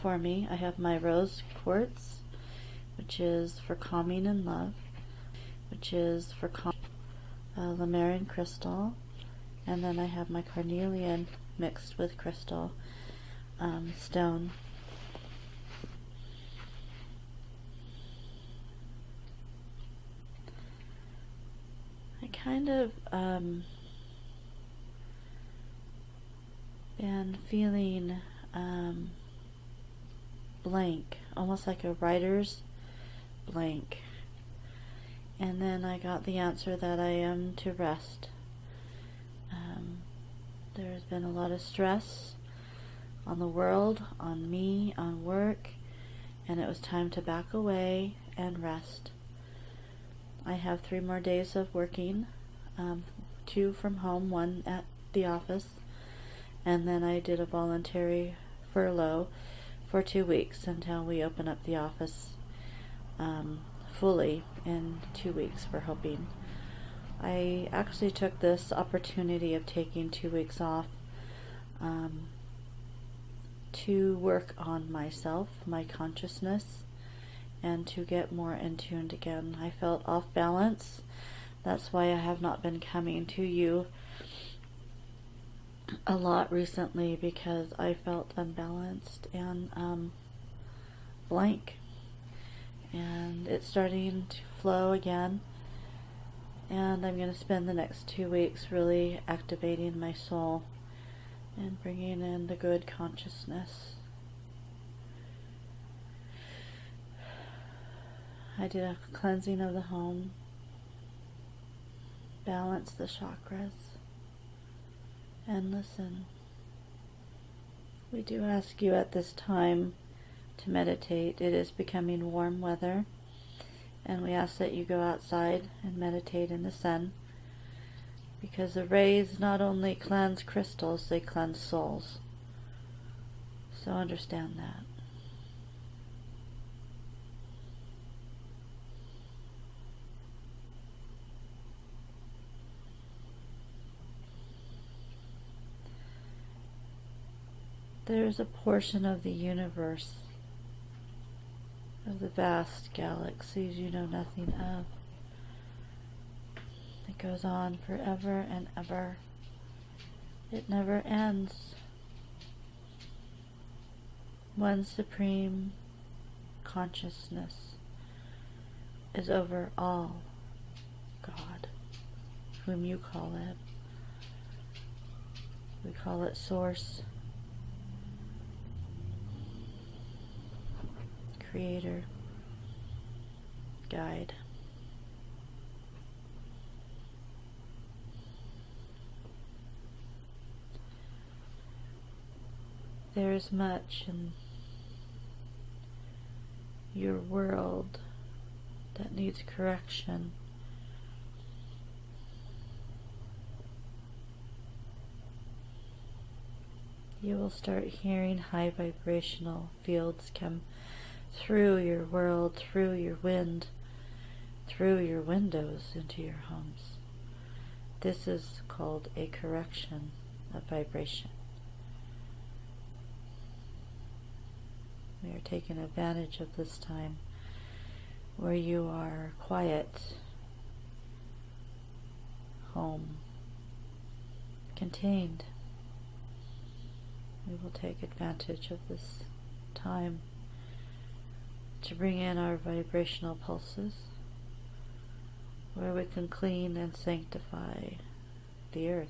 before me, I have my rose quartz, which is for calming and love, which is for Lemurian crystal, and then I have my carnelian mixed with crystal stone. I kind of been feeling blank, almost like a writer's blank. And then I got the answer that I am to rest. There's been a lot of stress on the world, on me, on work, and it was time to back away and rest. I have 3 more days of working, 2 from home, 1 at the office, and then I did a voluntary furlough for 2 weeks until we open up the office fully in 2 weeks, we're hoping. I actually took this opportunity of taking 2 weeks off to work on myself, my consciousness, and to get more in tune again. I felt off balance. That's why I have not been coming to you a lot recently, because I felt unbalanced and blank. And it's starting to flow again. And I'm going to spend the next 2 weeks really activating my soul and bringing in the good consciousness. I did a cleansing of the home, balance the chakras, and listen. We do ask you at this time to meditate. It is becoming warm weather, and we ask that you go outside and meditate in the sun, because the rays not only cleanse crystals, they cleanse souls. So understand that. There's a portion of the universe, of the vast galaxies you know nothing of. It goes on forever and ever. It never ends. One supreme consciousness is over all. God, whom you call it. We call it Source, Creator, Guide. There is much in your world that needs correction. You will start hearing high vibrational fields come through your world, through your wind, through your windows into your homes. This is called a correction of vibration. We are taking advantage of this time where you are quiet, home, contained. We will take advantage of this time to bring in our vibrational pulses, where we can clean and sanctify the earth.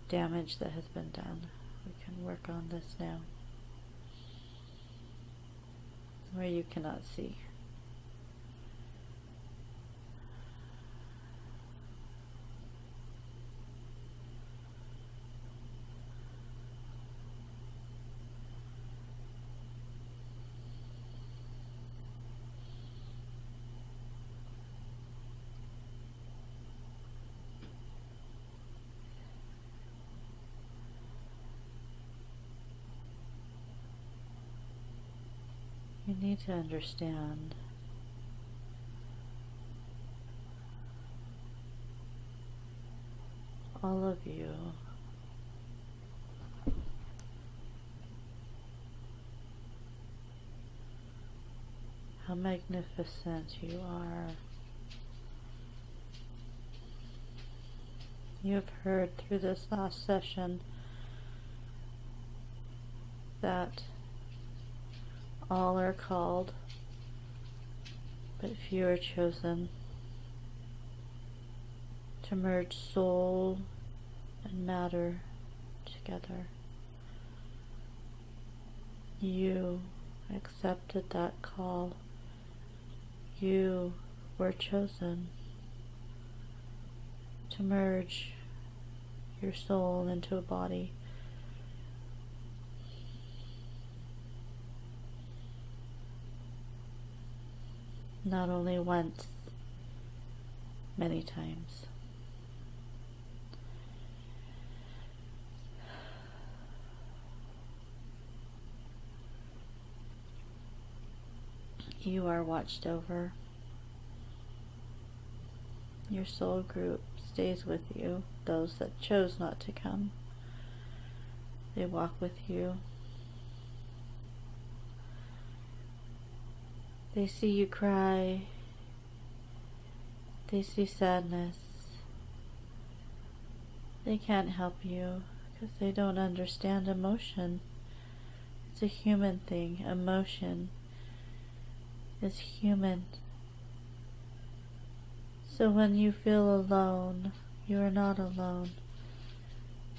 Damage that has been done. We can work on this now, where you cannot see. You need to understand all of you how magnificent you are. You have heard through this last session that all are called, but few are chosen to merge soul and matter together. You accepted that call. You were chosen to merge your soul into a body. Not only once, many times. You are watched over. Your soul group stays with you. Those that chose not to come, they walk with you. They see you cry. They see sadness. They can't help you because they don't understand emotion. It's a human thing. Emotion is human. So when you feel alone, you are not alone.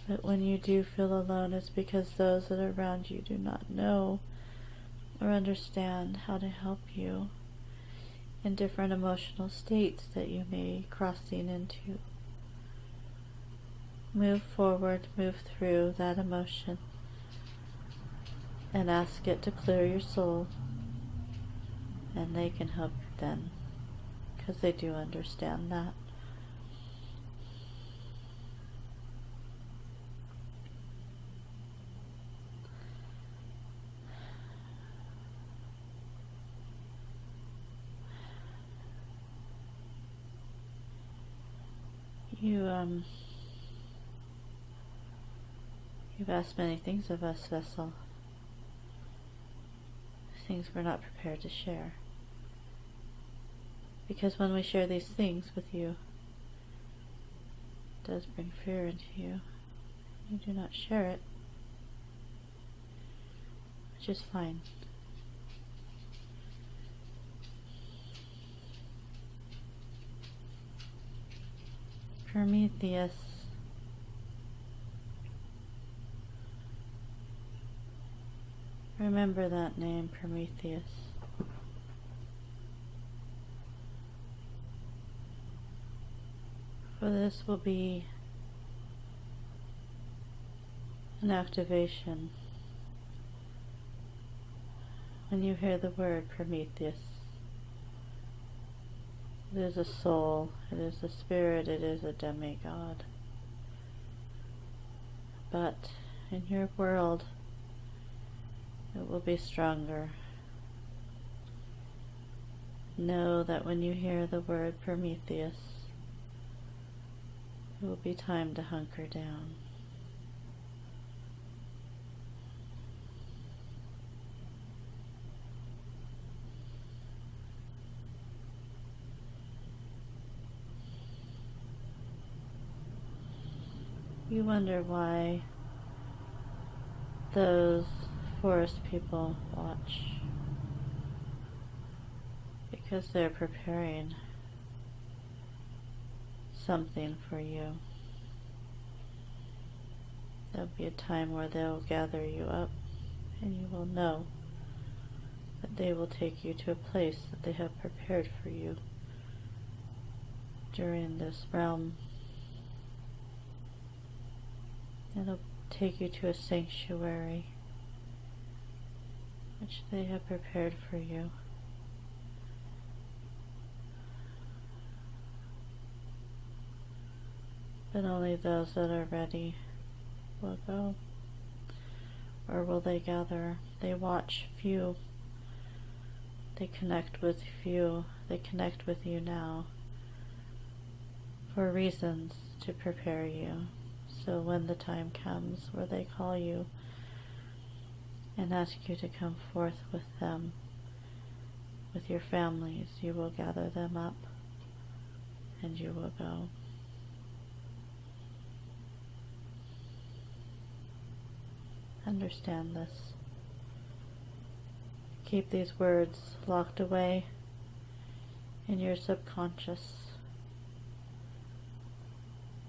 But when you do feel alone, it's because those that are around you do not know or understand how to help you in different emotional states that you may be crossing into. Move forward, move through that emotion, and ask it to clear your soul. And they can help you then, because they do understand that. You've asked many things of us, Vessel. Things we're not prepared to share. Because when we share these things with you, it does bring fear into you. You do not share it, which is fine. Prometheus. Remember that name, Prometheus. For this will be an activation when you hear the word Prometheus. It is a soul, it is a spirit, it is a demigod. But in your world, it will be stronger. Know that when you hear the word Prometheus, it will be time to hunker down. You wonder why those forest people watch. Because they're preparing something for you. There'll be a time where they'll gather you up, and you will know that they will take you to a place that they have prepared for you during this realm. It'll take you to a sanctuary which they have prepared for you. But only those that are ready will go. Or will they gather? They watch few. They connect with few. They connect with you now for reasons to prepare you. So when the time comes where they call you and ask you to come forth with them, with your families, you will gather them up and you will go. Understand this. Keep these words locked away in your subconscious.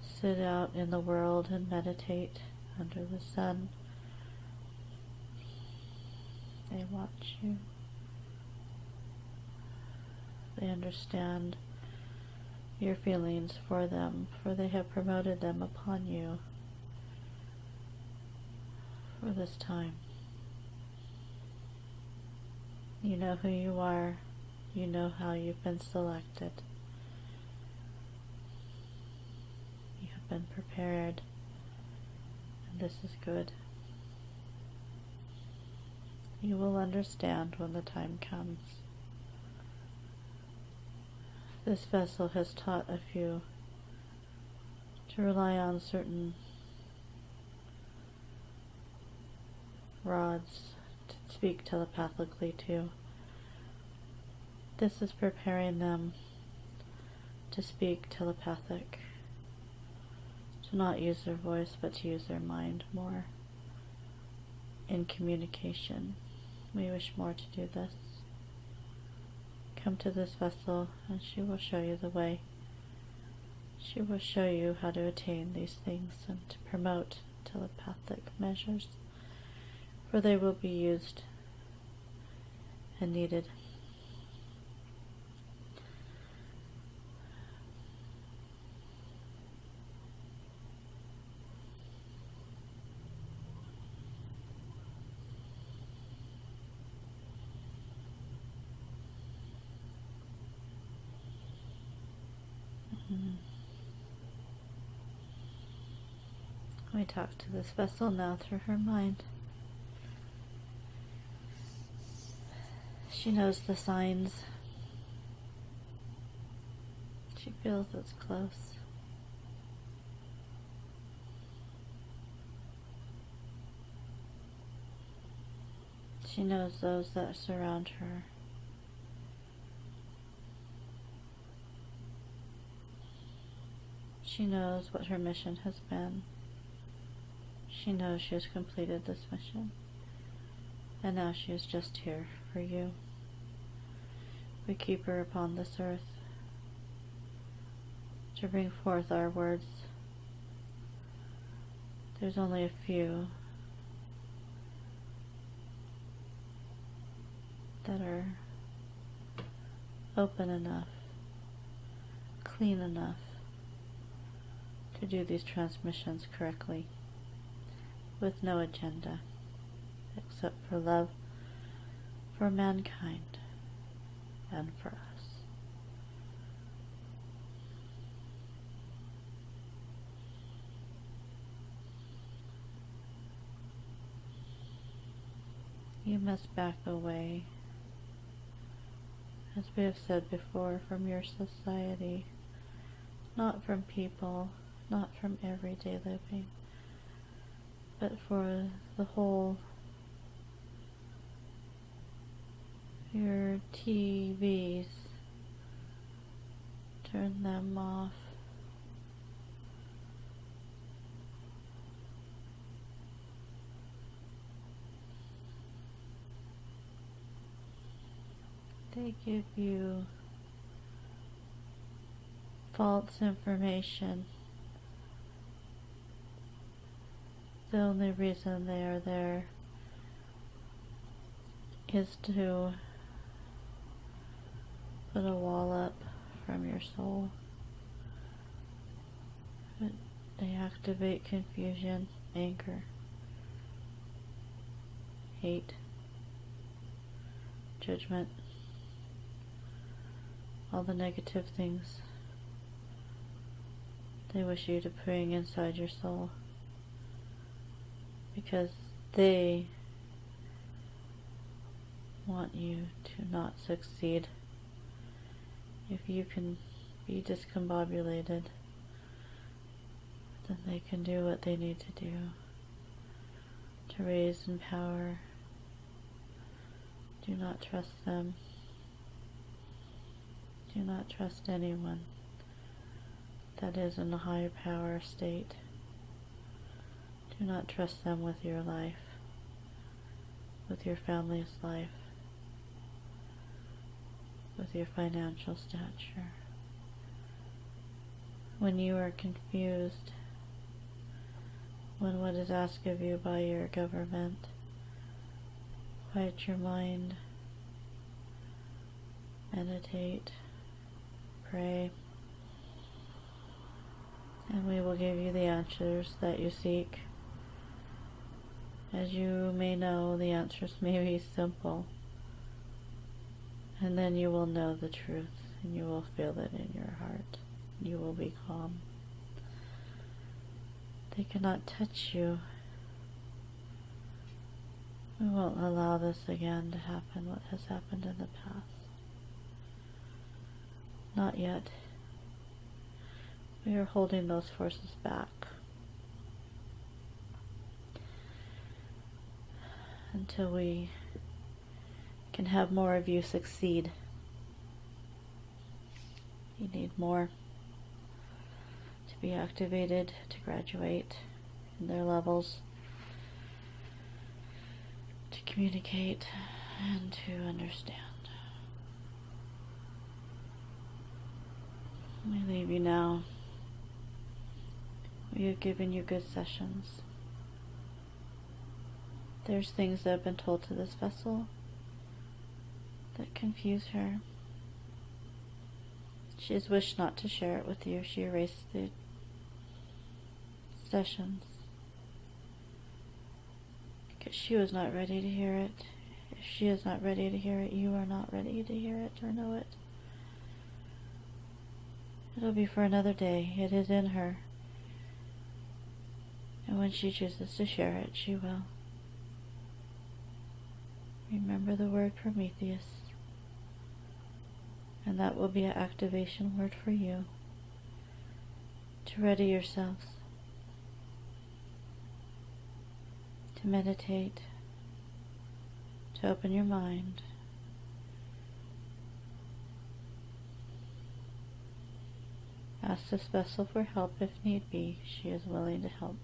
Sit out in the world and meditate under the sun. They watch you. They understand your feelings for them, for they have promoted them upon you for this time. You know who you are. You know how you've been selected. You have been prepared, and this is good. You will understand when the time comes. This vessel has taught a few to rely on certain rods to speak telepathically to. This is preparing them to speak telepathic, to not use their voice but to use their mind more in communication. We wish more to do this. Come to this vessel and she will show you the way. She will show you how to attain these things and to promote telepathic measures, for they will be used and needed. We talk to this vessel now through her mind. She knows the signs. She feels it's close. She knows those that surround her. She knows what her mission has been. She knows she has completed this mission, and now she is just here for you. We keep her upon this earth to bring forth our words. There's only a few that are open enough, clean enough to do these transmissions correctly, with no agenda except for love for mankind and for us. You must back away, as we have said before, from your society, not from people, not from everyday living, but for the whole. Your TVs, turn them off. They give you false information. The only reason they are there is to put a wall up from your soul. They activate confusion, anger, hate, judgment, all the negative things they wish you to bring inside your soul, because they want you to not succeed. If you can be discombobulated, then they can do what they need to do to raise in power. Do not trust them. Do not trust anyone that is in a higher power state. Do not trust them with your life, with your family's life, with your financial stature. When you are confused, when what is asked of you by your government, quiet your mind, meditate, pray, and we will give you the answers that you seek. As you may know, the answers may be simple, and then you will know the truth, and you will feel it in your heart. You will be calm. They cannot touch you. We won't allow this again to happen, what has happened in the past. Not yet. We are holding those forces back until we can have more of you succeed. You need more to be activated, to graduate in their levels, to communicate and to understand. We leave you now. We have given you good sessions. There's things that have been told to this vessel that confuse her. She has wished not to share it with you. She erased the sessions because she was not ready to hear it. If she is not ready to hear it, you are not ready to hear it or know it. It'll be for another day. It is in her. And when she chooses to share it, she will. Remember the word Prometheus. And that will be an activation word for you. To ready yourselves. To meditate. To open your mind. Ask this vessel for help if need be. She is willing to help.